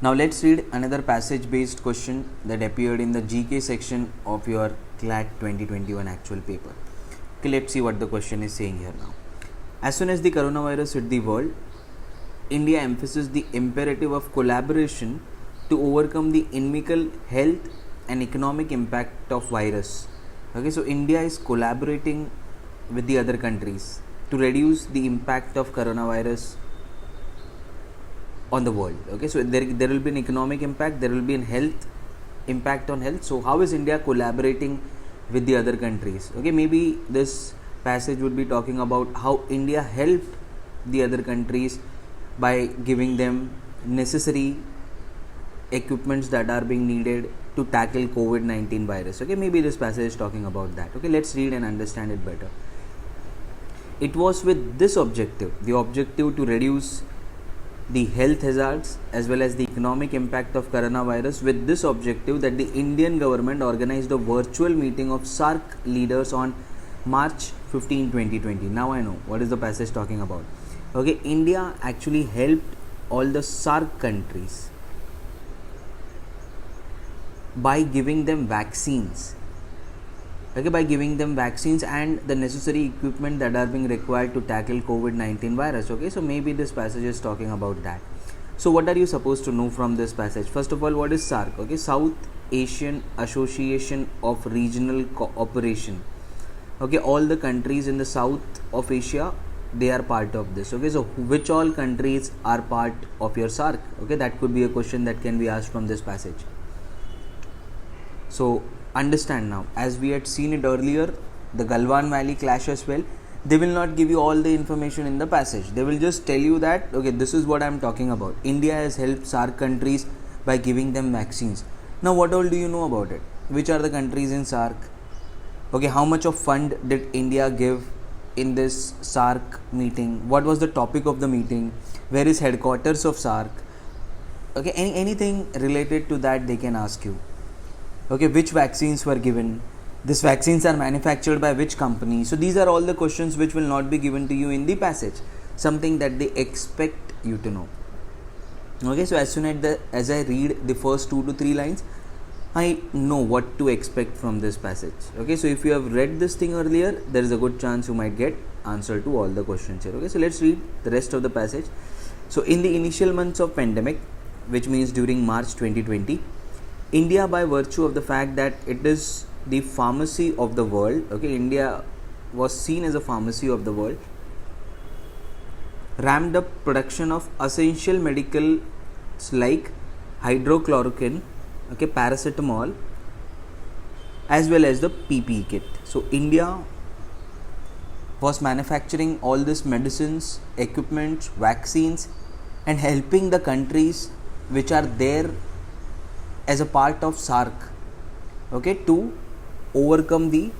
Now let's read another passage based question that appeared in the GK section of your CLAT 2021 actual paper. Okay, let's see what the question is saying here now. As soon as the coronavirus hit the world, India emphasized the imperative of collaboration to overcome the inimical health and economic impact of virus. Okay, so India is collaborating with the other countries to reduce the impact of coronavirus on the world. Okay, so there will be an economic impact, there will be an health impact on health. So how is India collaborating with the other countries? Okay, maybe this passage would be talking about how India helped the other countries by giving them necessary equipments that are being needed to tackle COVID-19 virus. Okay, maybe this passage is talking about that. Okay, let's read and understand it better. It was with this objective, the objective to reduce the health hazards as well as the economic impact of coronavirus, with this objective that the Indian government organized a virtual meeting of SAARC leaders on March 15, 2020. Now I know what is the passage talking about. Okay, India actually helped all the SAARC countries by giving them vaccines. Okay, by giving them vaccines and the necessary equipment that are being required to tackle COVID-19 virus. Okay, so maybe this passage is talking about that. So what are you supposed to know from this passage? First of all, what is SAARC? Okay, South Asian Association of Regional Cooperation. Okay, all the countries in the south of Asia, they are part of this. Okay, so which all countries are part of your SAARC? Okay, that could be a question that can be asked from this passage. So understand now, as we had seen it earlier, the Galwan Valley clash as well, they will not give you all the information in the passage. They will just tell you that, okay, this is what I am talking about. India has helped SAARC countries by giving them vaccines. Now what all do you know about it? Which are the countries in SAARC? Okay, how much of fund did India give in this SAARC meeting? What was the topic of the meeting? Where is headquarters of SAARC? Okay, anything related to that they can ask you. Okay, which vaccines were given? These vaccines are manufactured by which company? So these are all the questions which will not be given to you in the passage. Something that they expect you to know. Okay, so as soon as I read the first 2 to 3 lines, I know what to expect from this passage. Okay, so if you have read this thing earlier, there is a good chance you might get answer to all the questions here. Okay, so let's read the rest of the passage. So in the initial months of pandemic, which means during March 2020, India, by virtue of the fact that it is the pharmacy of the world, okay, India was seen as a pharmacy of the world, ramped up production of essential medicals like hydrochloroquine, okay, paracetamol, as well as the PPE kit. So India was manufacturing all these medicines, equipment, vaccines, and helping the countries which are there as a part of SAARC, okay, to overcome the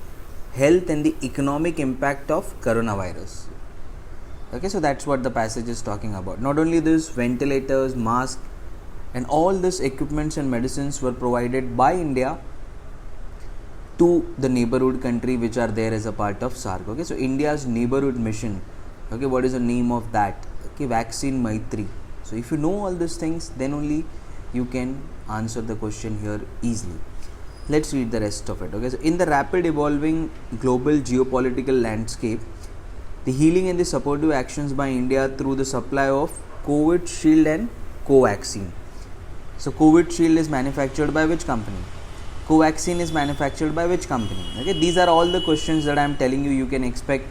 health and the economic impact of coronavirus. Okay, so that's what the passage is talking about. Not only this, ventilators, masks, and all this equipments and medicines were provided by India to the neighborhood country which are there as a part of SAARC. Okay, so India's neighborhood mission, okay, what is the name of that? Okay, Vaccine Maitri. So if you know all these things, then only you can answer the question here easily. Let's read the rest of it. Okay, so in the rapid evolving global geopolitical landscape, the healing and the supportive actions by India through the supply of COVID Shield and Covaxin. So COVID Shield is manufactured by which company? Covaxin is manufactured by which company? Okay, these are all the questions that I am telling you can expect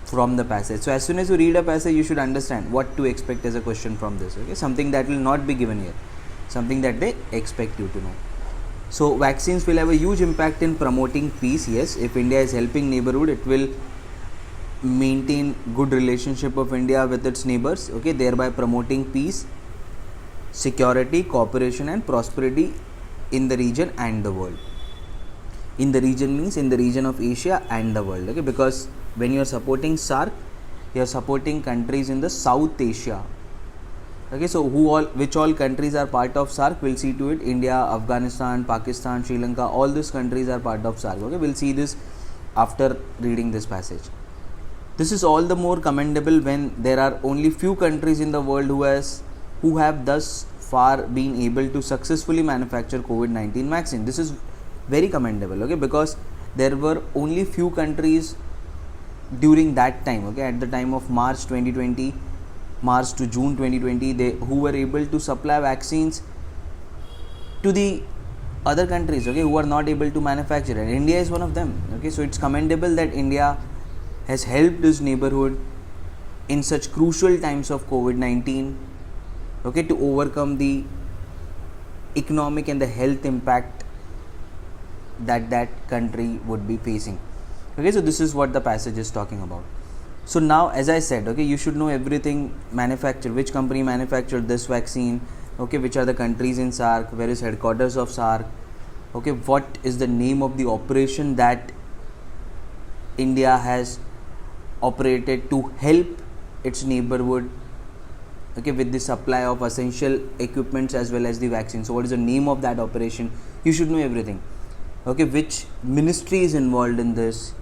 from the passage. So as soon as you read a passage, you should understand what to expect as a question from this. Okay, something that will not be given here, something that they expect you to know. So vaccines will have a huge impact in promoting peace. Yes, if India is helping neighborhood, it will maintain good relationship of India with its neighbors, okay, thereby promoting peace, security, cooperation and prosperity in the region and the world. In the region means in the region of Asia and the world, okay, because when you are supporting SAARC, you are supporting countries in the South Asia. Okay, so which all countries are part of SAARC? We'll see to it. India, Afghanistan, Pakistan, Sri Lanka, all these countries are part of SAARC. Okay, we'll see this after reading this passage. This is all the more commendable when there are only few countries in the world who have thus far been able to successfully manufacture COVID-19 vaccine. This is very commendable, okay, because there were only few countries during that time, okay, at the time of March 2020, March to June 2020, who were able to supply vaccines to the other countries, okay, who are not able to manufacture, and India is one of them, okay. So it's commendable that India has helped its neighborhood in such crucial times of COVID-19, okay, to overcome the economic and the health impact that country would be facing, okay. So this is what the passage is talking about. So now, as I said, okay, you should know everything manufactured, which company manufactured this vaccine, okay, which are the countries in SAARC, where is headquarters of SAARC, okay, what is the name of the operation that India has operated to help its neighborhood, okay, with the supply of essential equipments as well as the vaccine. So what is the name of that operation? You should know everything, okay, which ministry is involved in this,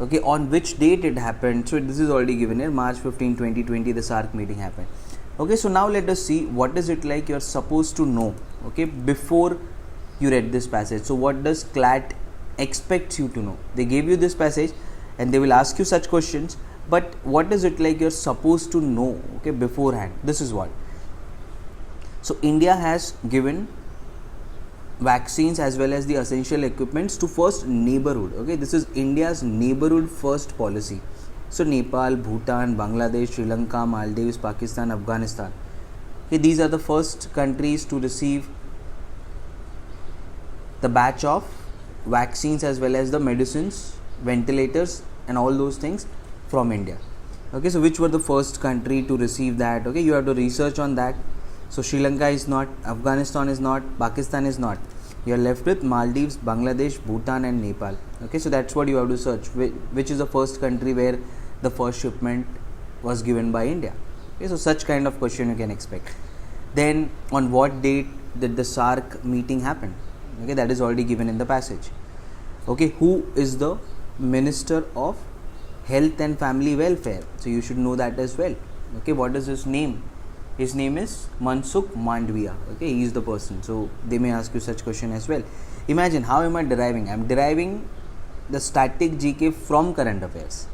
okay, on which date it happened. So this is already given here, March 15, 2020, the SAARC meeting happened, okay. So now let us see what is it like you're supposed to know, okay, before you read this passage. So what does CLAT expects you to know? They gave you this passage and they will ask you such questions, but what is it like you're supposed to know, okay, beforehand? This is what. So India has given vaccines as well as the essential equipments to first neighborhood, okay. This is India's neighborhood first policy. So Nepal, Bhutan, Bangladesh, Sri Lanka, Maldives, Pakistan, Afghanistan, okay, these are the first countries to receive the batch of vaccines as well as the medicines, ventilators and all those things from India, okay. So which were the first country to receive that, okay, you have to research on that. So Sri Lanka is not, Afghanistan is not, Pakistan is not, you are left with Maldives, Bangladesh, Bhutan and Nepal, okay. So that's what you have to search, which is the first country where the first shipment was given by India, okay. So such kind of question you can expect. Then on what date did the SAARC meeting happen, okay, that is already given in the passage, okay. Who is the Minister of Health and Family Welfare? So you should know that as well, okay. What is his name? His name is Mansukh Mandviya, okay, he is the person. So they may ask you such question as well. Imagine, how am I deriving? I am deriving the static GK from current affairs,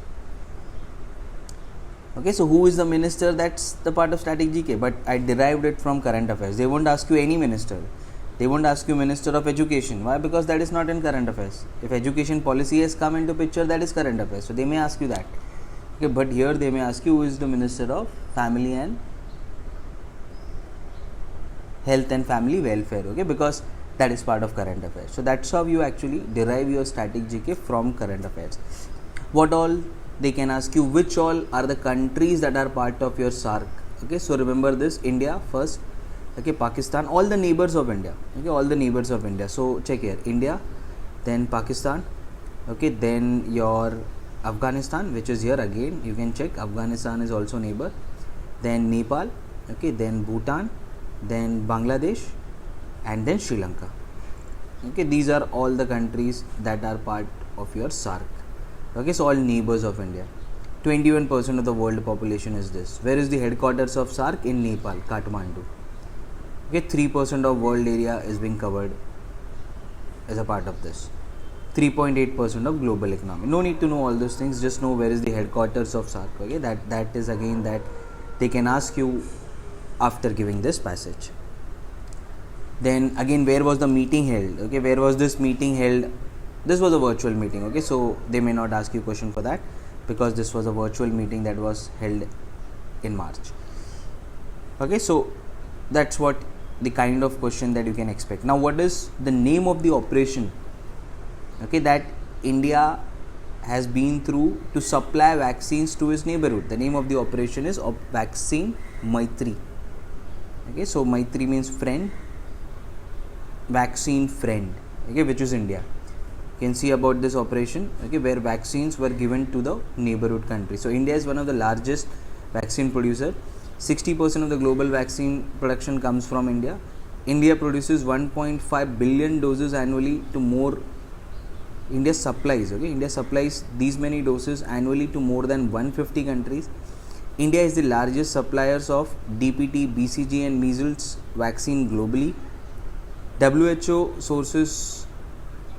okay. So who is the minister? That's the part of static GK, but I derived it from current affairs. They won't ask you any minister. They won't ask you Minister of Education. Why? Because that is not in current affairs. If education policy has come into picture, that is current affairs. So they may ask you that, okay. But here they may ask you who is the Minister of Family and Health and Family Welfare, okay, because that is part of current affairs. So that's how you actually derive your static GK from current affairs. What all they can ask you? Which all are the countries that are part of your SAARC, okay. So remember this: India first, okay, Pakistan, all the neighbors of India, okay, all the neighbors of India. So check here: India, then Pakistan, okay, then your Afghanistan, which is here again, you can check, Afghanistan is also neighbor, then Nepal, okay, then Bhutan, then Bangladesh and then Sri Lanka, okay. These are all the countries that are part of your SAARC, okay. So all neighbors of India. 21% of the world population is this. Where is the headquarters of SAARC? In Nepal, Kathmandu, okay. 3% of world area is being covered as a part of this. 3.8% of global economy. No need to know all those things, just know where is the headquarters of SAARC, okay. That is again that they can ask you after giving this passage. Then again, where was the meeting held, okay. Where was this meeting held? This was a virtual meeting, okay. So they may not ask you question for that, because this was a virtual meeting that was held in March, okay. So that's what the kind of question that you can expect. Now what is the name of the operation, okay, that India has been through to supply vaccines to its neighborhood? The name of the operation is Vaccine Maitri, okay. So Maitri means friend, vaccine friend, okay, which is India. You can see about this operation, okay, where vaccines were given to the neighborhood country. So India is one of the largest vaccine producer. 60% of the global vaccine production comes from India. India produces 1.5 billion doses annually to more. India supplies, okay, India supplies these many doses annually to more than 150 countries. India is the largest suppliers of DPT, BCG and measles vaccine globally. WHO sources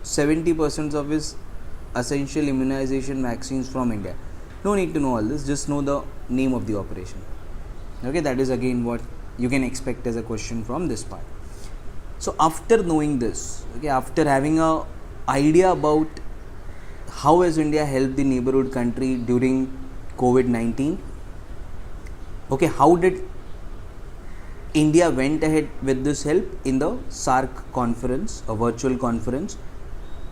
70% of its essential immunization vaccines from India. No need to know all this, just know the name of the operation. Okay, that is again what you can expect as a question from this part. So after knowing this, okay, after having a idea about how has India helped the neighborhood country during COVID-19, okay, how did India went ahead with this help in the SARC conference, a virtual conference.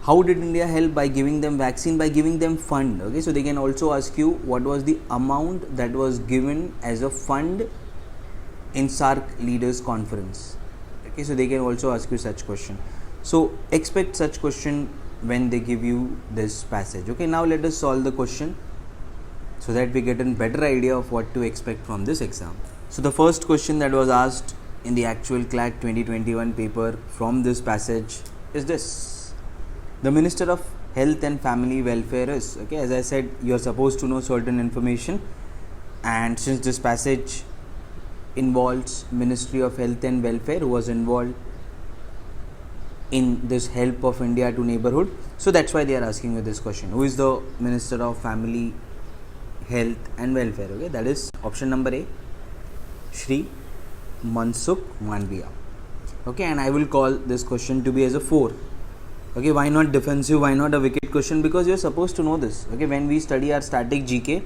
How did India help? By giving them vaccine, by giving them fund. Okay, so they can also ask you what was the amount that was given as a fund in SARC leaders conference. Okay, so they can also ask you such question. So expect such question when they give you this passage. Okay, now let us solve the question so that we get a better idea of what to expect from this exam. So the first question that was asked in the actual CLAT 2021 paper from this passage is this: the Minister of Health and Family Welfare is, okay, as I said, you are supposed to know certain information, and since this passage involves Ministry of Health and Welfare, who was involved in this help of India to neighborhood, so that's why they are asking you this question. Who is the Minister of Family, Health and Welfare? Okay, that is option number A, Shri Mansukh Mandviya. Okay, and I will call this question to be as a 4. Okay, why not defensive, why not a wicked question? Because you are supposed to know this. Okay, when we study our static GK,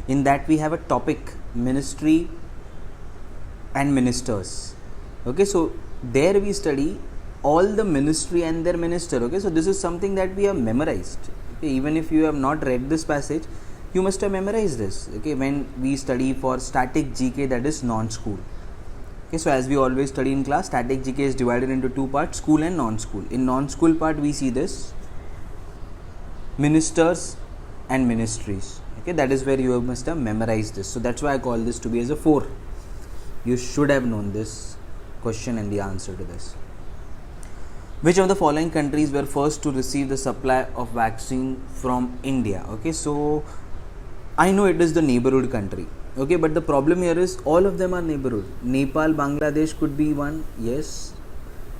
in that we have a topic, ministry and ministers. Okay, so there we study all the ministry and their minister. Okay, so this is something that we have memorized. Okay, even if you have not read this passage, you must have memorized this. Okay, when we study for static GK, that is non-school. Okay, so as we always study in class, static GK is divided into 2 parts, school and non-school. In non-school part, we see this ministers and ministries. Okay, that is where you must have memorized this. So that's why I call this to be as a 4. You should have known this question and the answer to this. Which of the following countries were first to receive the supply of vaccine from India? Okay, so I know it is the neighborhood country. Okay, but the problem here is all of them are neighborhood. Nepal, Bangladesh could be one. Yes.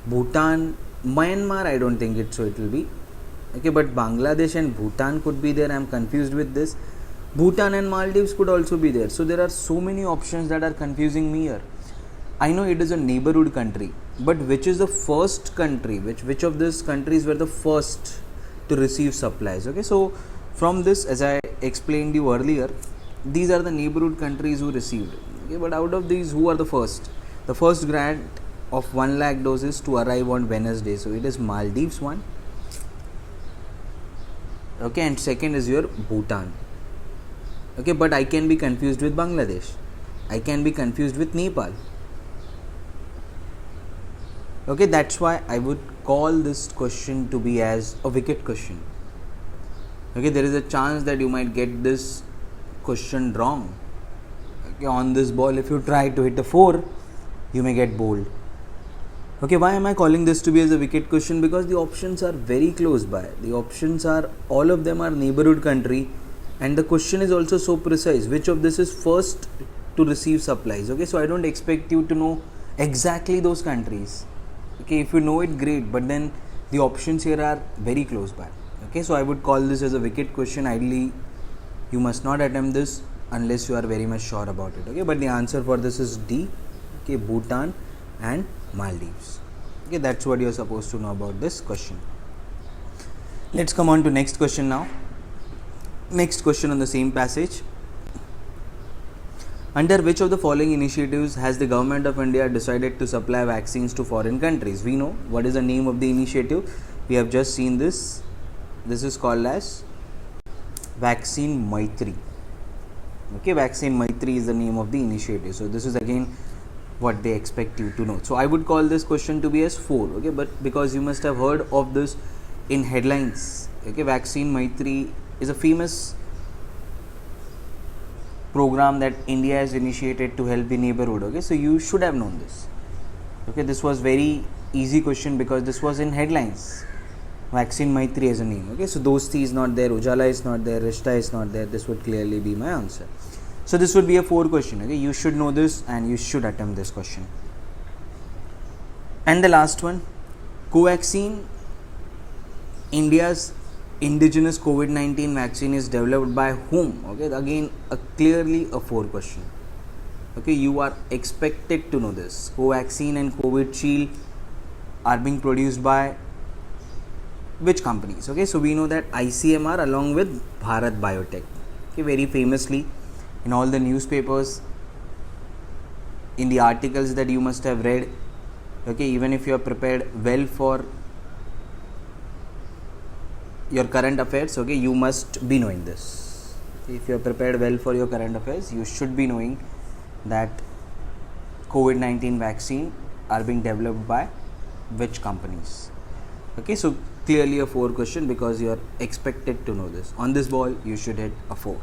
Bhutan, Myanmar, I don't think it will be. Okay, but Bangladesh and Bhutan could be there. I am confused with this. Bhutan and Maldives could also be there. So there are so many options that are confusing me here. I know it is a neighborhood country, but which is the first country? Which of these countries were the first to receive supplies? Okay, so from this, as I explained you earlier, these are the neighborhood countries who received. Okay, but out of these, who are the first? The first grant of 1 lakh doses to arrive on Wednesday. So it is Maldives one. Okay, and second is your Bhutan. Okay, but I can be confused with Bangladesh. I can be confused with Nepal. Okay, that's why I would call this question to be as a wicked question. Okay, there is a chance that you might get this question wrong. Okay, on this ball, if you try to hit a 4, you may get bowled. Okay, why am I calling this to be as a wicked question? Because the options are very close by. The options are, all of them are neighborhood country, and the question is also so precise. Which of this is first to receive supplies? Okay, so I don't expect you to know exactly those countries. Okay, if you know it, great, but then the options here are very close by. Okay, so I would call this as a wicked question. Ideally, you must not attempt this unless you are very much sure about it. Okay, but the answer for this is D. Okay, Bhutan and Maldives. Okay, that's what you are supposed to know about this question. Let's come on to next question now. Next question on the same passage. Under which of the following initiatives has the government of India decided to supply vaccines to foreign countries? We know what is the name of the initiative. We have just seen this. This is called as Vaccine Maitri. Okay, Vaccine Maitri is the name of the initiative. So this is again what they expect you to know. So I would call this question to be as 4. Okay, but because you must have heard of this in headlines. Okay, Vaccine Maitri is a famous program that India has initiated to help the neighborhood. Okay, so you should have known this. Okay, this was very easy question because this was in headlines. Vaccine Maitri as a name. Okay, so Dosti is not there, Ujala is not there, Rishta is not there. This would clearly be my answer. So this would be a 4 question. Okay, you should know this and you should attempt this question. And the last one, Covaxin, India's indigenous COVID-19 vaccine, is developed by whom? Okay, again clearly a 4 question. Okay, you are expected to know this. Covaxin and Covishield are being produced by which companies? Okay, so we know that ICMR along with Bharat Biotech. Okay, very famously in all the newspapers, in the articles that you must have read. Okay, even if you are prepared well for your current affairs, okay, you must be knowing this. If you are prepared well for your current affairs, you should be knowing that COVID-19 vaccine are being developed by which companies. Okay, so clearly a 4 question because you are expected to know this. On this ball, you should hit a 4.